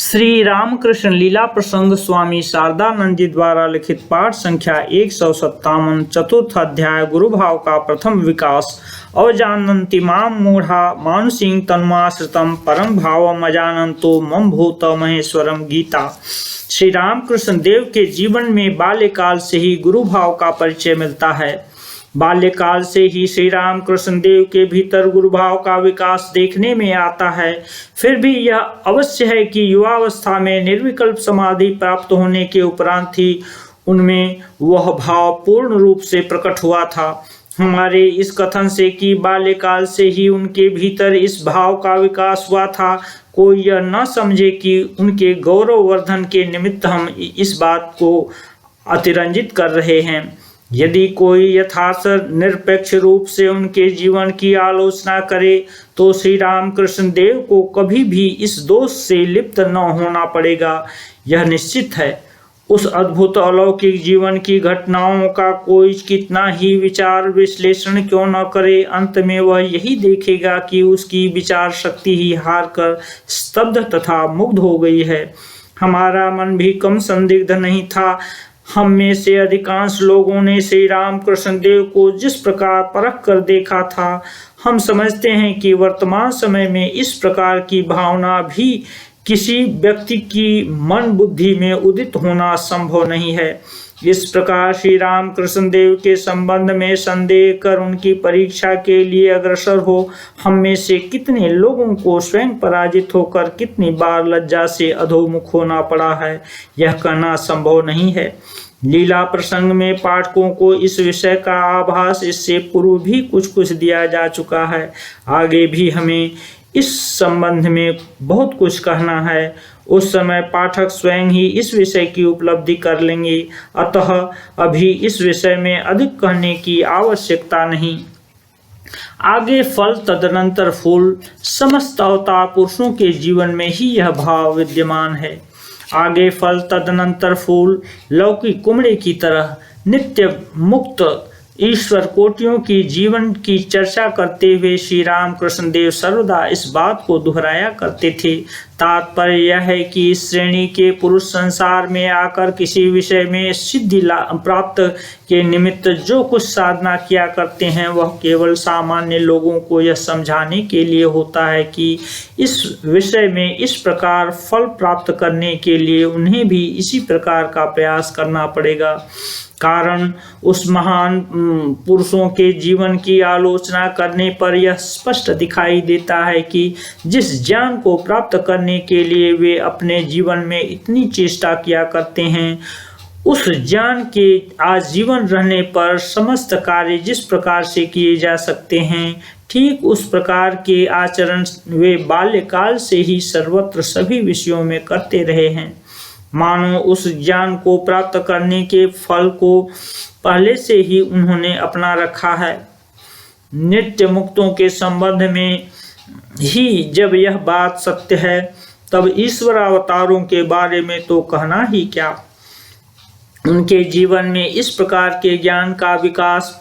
श्री रामकृष्ण लीला प्रसंग स्वामी शारदानंद जी द्वारा लिखित पाठ संख्या 157 चतुर्थ अध्याय गुरु भाव का प्रथम विकास। अवजानन्ति मां मूढ़ा मानुषीं तन्माश्रितं परम भावम अजानन्तो मम भूत महेश्वरम। गीता। श्री रामकृष्ण देव के जीवन में बाल्यकाल से ही गुरु भाव का परिचय मिलता है। बाल्यकाल से ही श्री रामकृष्ण देव के भीतर गुरु भाव का विकास देखने में आता है। फिर भी यह अवश्य है कि युवावस्था में निर्विकल्प समाधि प्राप्त होने के उपरांत ही उनमें वह भाव पूर्ण रूप से प्रकट हुआ था। हमारे इस कथन से कि बाल्यकाल से ही उनके भीतर इस भाव का विकास हुआ था, कोई यह न समझे कि उनके गौरववर्धन के निमित्त हम इस बात को अतिरंजित कर रहे हैं। यदि कोई यथार्थ निरपेक्ष रूप से उनके जीवन की आलोचना करे तो श्री रामकृष्ण देव को कभी भी इस दोष से लिप्त न होना पड़ेगा। यह निश्चित है। उस अद्भुत अलौकिक जीवन की घटनाओं का कोई कितना ही विचार विश्लेषण क्यों न करे, अंत में वह यही देखेगा कि उसकी विचार शक्ति ही हार कर स्तब्ध तथा मुग्ध हो गई है। हमारा मन भी कम संदिग्ध नहीं था। हम में से अधिकांश लोगों ने श्री रामकृष्ण देव को जिस प्रकार परख कर देखा था, हम समझते हैं कि वर्तमान समय में इस प्रकार की भावना भी किसी व्यक्ति की मन बुद्धि में उदित होना संभव नहीं है। इस प्रकार श्री रामकृष्ण देव के संबंध में संदेह कर उनकी परीक्षा के लिए अग्रसर हो हम में से कितने लोगों को स्वयं पराजित होकर कितनी बार लज्जा से अधोमुख होना पड़ा है, यह कहना संभव नहीं है। लीला प्रसंग में पाठकों को इस विषय का आभास इससे पूर्व भी कुछ दिया जा चुका है। आगे भी हमें इस संबंध में बहुत कुछ कहना है। उस समय पाठक स्वयं ही इस विषय की उपलब्धि कर लेंगे, अतः अभी इस विषय में अधिक कहने की आवश्यकता नहीं। आगे फल तदनंतर फूल, समस्त अवतार पुरुषों के जीवन में ही यह भाव विद्यमान है। आगे फल तदनंतर फूल लौकिक कुमड़े की तरह नित्य मुक्त ईश्वर कोटियों की जीवन की चर्चा करते हुए श्री रामकृष्ण देव सर्वदा इस बात को दोहराया करते थे। तात्पर्य यह है कि इस श्रेणी के पुरुष संसार में आकर किसी विषय में सिद्धि प्राप्त के निमित्त जो कुछ साधना किया करते हैं, वह केवल सामान्य लोगों को यह समझाने के लिए होता है कि इस विषय में इस प्रकार फल प्राप्त करने के लिए उन्हें भी इसी प्रकार का प्रयास करना पड़ेगा। कारण उस महान पुरुषों के जीवन की आलोचना करने पर यह स्पष्ट दिखाई देता है कि जिस ज्ञान को प्राप्त करने के लिए वे अपने जीवन में इतनी चेष्टा किया करते हैं, उस ज्ञान के आजीवन रहने पर समस्त कार्य जिस प्रकार से किए जा सकते हैं, ठीक उस प्रकार के आचरण वे बाल्यकाल से ही सर्वत्र सभी विषयों में करते रहे हैं। मानो उस ज्ञान को प्राप्त करने के फल को पहले से ही उन्होंने अपना रखा है। नित्य मुक्तों के संबंध में ही जब यह बात सत्य है, तब ईश्वर अवतारों के बारे में तो कहना ही क्या। उनके जीवन में इस प्रकार के ज्ञान का विकास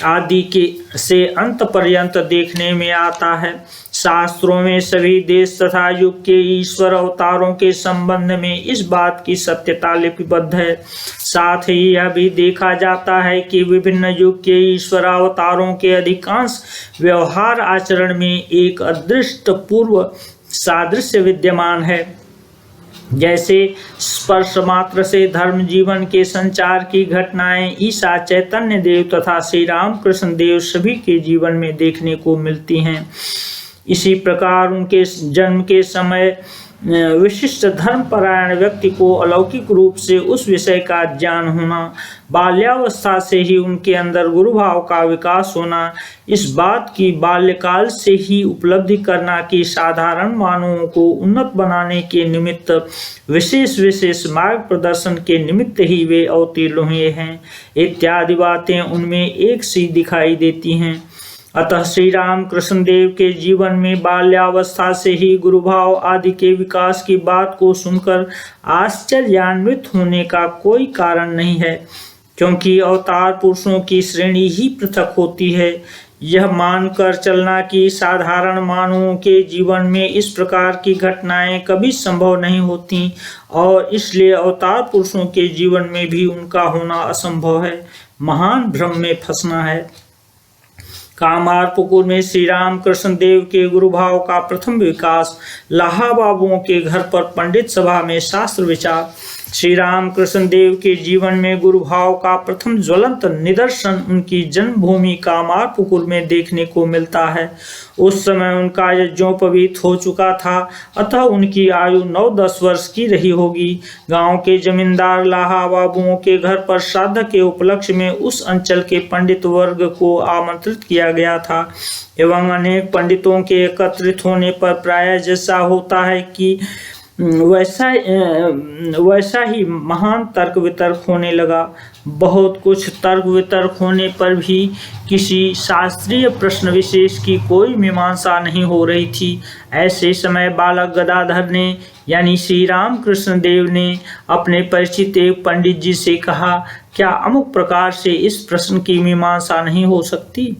आदि के से अंत पर्यंत देखने में आता है। शास्त्रों में सभी देश तथा युग के ईश्वर अवतारों के संबंध में इस बात की सत्यता लिपिबद्ध है। साथ ही यह भी देखा जाता है कि विभिन्न युग के ईश्वर अवतारों के अधिकांश व्यवहार आचरण में एक अदृष्ट पूर्व सादृश्य विद्यमान है। जैसे स्पर्श मात्र से धर्म जीवन के संचार की घटनाएं ईसा, चैतन्य देव तथा श्री रामकृष्ण देव सभी के जीवन में देखने को मिलती हैं। इसी प्रकार उनके जन्म के समय विशिष्ट धर्मपरायण व्यक्ति को अलौकिक रूप से उस विषय का ज्ञान होना, बाल्यावस्था से ही उनके अंदर गुरु भाव का विकास होना, इस बात की बाल्यकाल से ही उपलब्धि करना कि साधारण मानवों को उन्नत बनाने के निमित्त विशेष मार्ग प्रदर्शन के निमित्त ही वे अवतीर्ण हुए हैं, इत्यादि बातें उनमें एक सी दिखाई देती हैं। अतः श्री रामकृष्ण देव के जीवन में बाल्यावस्था से ही गुरुभाव आदि के विकास की बात को सुनकर आश्चर्यान्वित होने का कोई कारण नहीं है, क्योंकि अवतार पुरुषों की श्रेणी ही पृथक होती है। यह मानकर चलना कि साधारण मानवों के जीवन में इस प्रकार की घटनाएं कभी संभव नहीं होती और इसलिए अवतार पुरुषों के जीवन में भी उनका होना असंभव है, महान भ्रम में फंसना है। कामारपुकुर में श्री राम कृष्ण देव के गुरु भाव का प्रथम विकास, लाहा बाबुओं के घर पर पंडित सभा में शास्त्र विचार। श्री राम कृष्ण देव के जीवन में गुरु भाव का प्रथम ज्वलंत निदर्शन उनकी जन्मभूमि कामारपुकुर में देखने को मिलता है। उस समय उनका यज्ञोपवीत हो चुका था, अतः उनकी आयु 9-10 वर्ष की रही होगी। गांव के जमींदार लाहा बाबुओं के घर पर श्राद्ध के उपलक्ष्य में उस अंचल के पंडित वर्ग को आमंत्रित किया गया था एवं अनेक पंडितों के एकत्रित होने पर प्रायः जैसा होता है कि वैसा ही महान तर्क वितर्क होने लगा। बहुत कुछ तर्क वितर्क होने पर भी किसी शास्त्रीय प्रश्न विशेष की कोई मीमांसा नहीं हो रही थी। ऐसे समय बालक गदाधर ने यानी श्री राम कृष्ण देव ने अपने परिचित एक पंडित जी से कहा, क्या अमुक प्रकार से इस प्रश्न की मीमांसा नहीं हो सकती?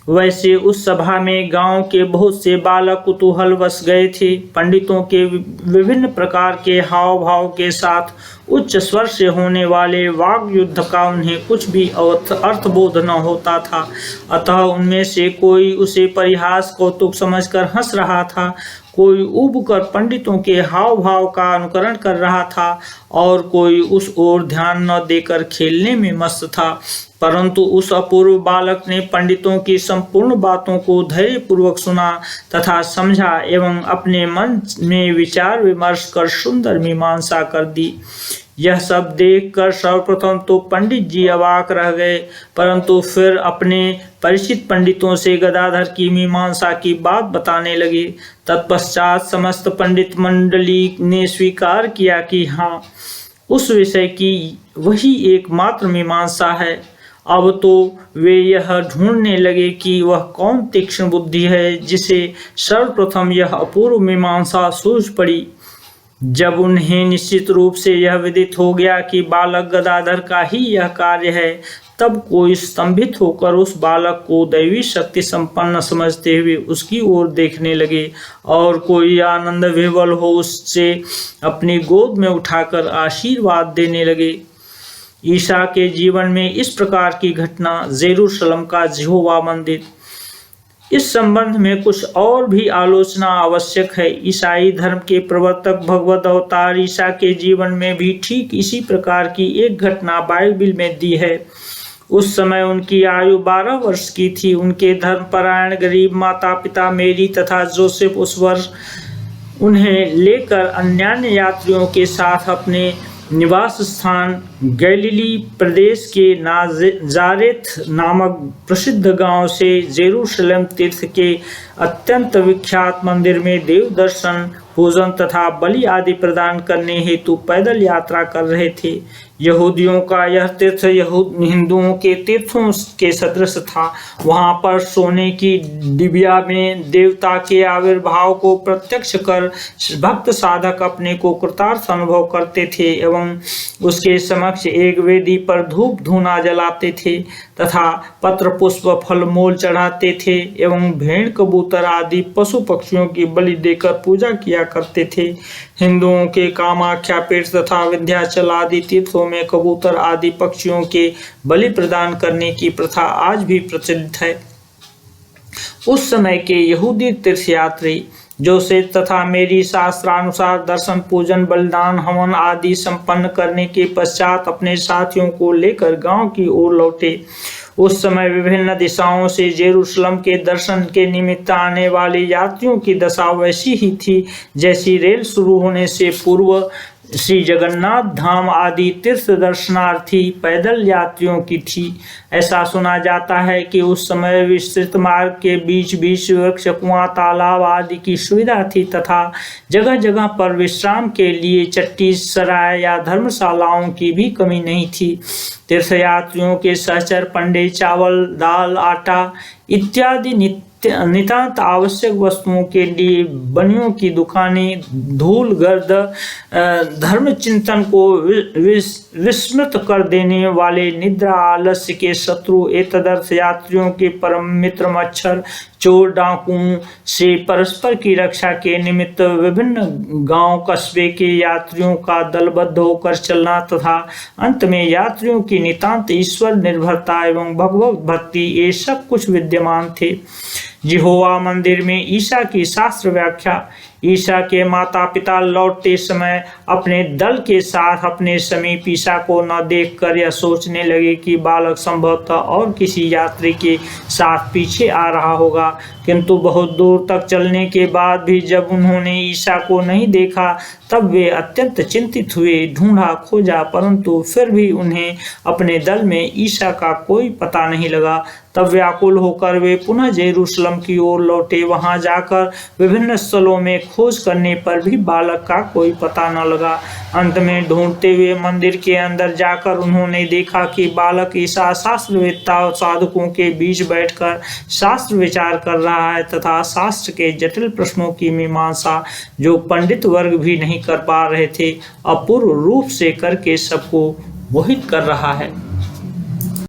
वैसे उस सभा में गांव के बहुत से बालक कुतूहल वश गए थे। पंडितों के विभिन्न प्रकार के हाव भाव के साथ उच्च स्वर से होने वाले वाग युद्ध का उन्हें कुछ भी अर्थबोध न होता था, अतः उनमें से कोई उसे परिहास कौतुक समझकर हंस रहा था, कोई ऊब कर पंडितों के हाव भाव का अनुकरण कर रहा था और कोई उस ओर ध्यान न देकर खेलने में मस्त था। परंतु उस अपूर्व बालक ने पंडितों की संपूर्ण बातों को धैर्यपूर्वक सुना तथा समझा एवं अपने मन में विचार विमर्श कर सुंदर मीमांसा कर दी। यह सब देखकर सर्वप्रथम तो पंडित जी अवाक रह गए, परंतु फिर अपने परिचित पंडितों से गदाधर की मीमांसा की बात बताने लगे। तत्पश्चात समस्त पंडित मंडली ने स्वीकार किया कि हाँ, उस विषय की वही एकमात्र मीमांसा है। अब तो वे यह ढूंढने लगे कि वह कौन तीक्ष्ण बुद्धि है जिसे सर्वप्रथम यह अपूर्व मीमांसा सूझ पड़ी। जब उन्हें निश्चित रूप से यह विदित हो गया कि बालक गदाधर का ही यह कार्य है, तब कोई स्तंभित होकर उस बालक को दैवी शक्ति संपन्न समझते हुए उसकी ओर देखने लगे और कोई आनंद विह्वल हो उससे अपनी गोद में उठाकर आशीर्वाद देने लगे। ईसा के जीवन में इस प्रकार की घटना जेरूशलम का यहोवा मंदिर। इस संबंध में कुछ और भी आलोचना आवश्यक है। ईसाई धर्म के प्रवर्तक भगवत अवतार ईसा के जीवन में भी ठीक इसी प्रकार की एक घटना बाइबिल में दी है। उस समय उनकी आयु 12 वर्ष की थी। उनके धर्मपरायण गरीब माता पिता मेरी तथा जोसेफ उस वर्ष उन्हें लेकर अन्यान्य यात्रियों के साथ अपने निवास स्थान गैलीली प्रदेश के नाजारेथ नामक प्रसिद्ध गांव से जेरूशलेम तीर्थ के अत्यंत विख्यात मंदिर में देव दर्शन, भोजन तथा बलि आदि प्रदान करने हेतु पैदल यात्रा कर रहे थे। यहूदियों का यह तीर्थ हिंदुओं के तीर्थों के सदृश था। वहां पर सोने की डिबिया में देवता के आविर्भाव को प्रत्यक्ष कर भक्त साधक अपने को कृतार्थ अनुभव करते थे एवं उसके समक्ष एक वेदी पर धूप धूना जलाते थे तथा पत्र पुष्प फल मूल चढ़ाते थे एवं भेड़ कबूतर आदि पशु पक्षियों की बलि देकर पूजा किया करते थे। हिंदुओं के कामाख्या पीठ तथा विंध्याचल आदि तीर्थों में कबूतर आदि पक्षियों के बलि प्रदान करने की प्रथा आज भी प्रचलित है। उस समय के यहूदी तीर्थयात्री जोसेफ तथा मेरी शास्त्रानुसार दर्शन, पूजन, बलिदान, हवन आदि संपन्न करने के पश्चात अपने साथियों को लेकर गांव की ओर लौटे। उस समय विभिन्न दिशाओं से जेरूशलम के दर्शन के निमित्त आने वाले यात्रियों की दशा वैसी ही थी जैसी रेल शुरू होने से पूर्व श्री जगन्नाथ धाम आदि तीर्थ दर्शनार्थी पैदल यात्रियों की थी। ऐसा सुना जाता है कि उस समय विस्तृत मार्ग के बीच बीच वृक्ष, कुआं, तालाब आदि की सुविधा थी तथा जगह जगह पर विश्राम के लिए चट्टी, सराय या धर्मशालाओं की भी कमी नहीं थी। तीर्थयात्रियों के सहचर पंडे चावल, दाल, आटा इत्यादि नितांत आवश्यक वस्तुओं के लिए बनियों की दुकानें, धूल गर्द धर्म चिंतन को विस्मृत कर देने वाले निद्रा आलस्य के शत्रु, एतदर्थ यात्रियों के परम मित्र मच्छर, चोर डाकुओं से परस्पर की रक्षा के निमित्त विभिन्न गांव कस्बे के यात्रियों का दलबद्ध होकर चलना तथा अंत में यात्रियों की नितांत ईश्वर निर्भरता एवं भगवत भक्ति, ये सब कुछ विद्यमान थे। यहोवा मंदिर में ईसा की शास्त्र व्याख्या। ईसा के माता पिता लौटते समय अपने दल के साथ अपने समीप ईसा को न देखकर यह सोचने लगे कि बालक संभवतः और किसी यात्री के साथ पीछे आ रहा होगा, किंतु बहुत दूर तक चलने के बाद भी जब उन्होंने ईसा को नहीं देखा तब वे अत्यंत चिंतित हुए, ढूंढा खोजा, परंतु फिर भी उन्हें अपने दल में ईसा का कोई पता नहीं लगा। तब व्याकुल होकर वे पुनः जेरूशलम की ओर लौटे। वहां जाकर विभिन्न स्थलों में खोज करने पर भी बालक का कोई पता न लगा। अंत में ढूंढते हुए मंदिर के अंदर जाकर उन्होंने देखा कि बालक ईसा शास्त्रवेत्ता और साधकों के बीच बैठकर शास्त्र विचार कर रहा है तथा शास्त्र के जटिल प्रश्नों की मीमांसा, जो पंडित वर्ग भी नहीं कर पा रहे थे, अपूर्व रूप से करके सबको मोहित कर रहा है।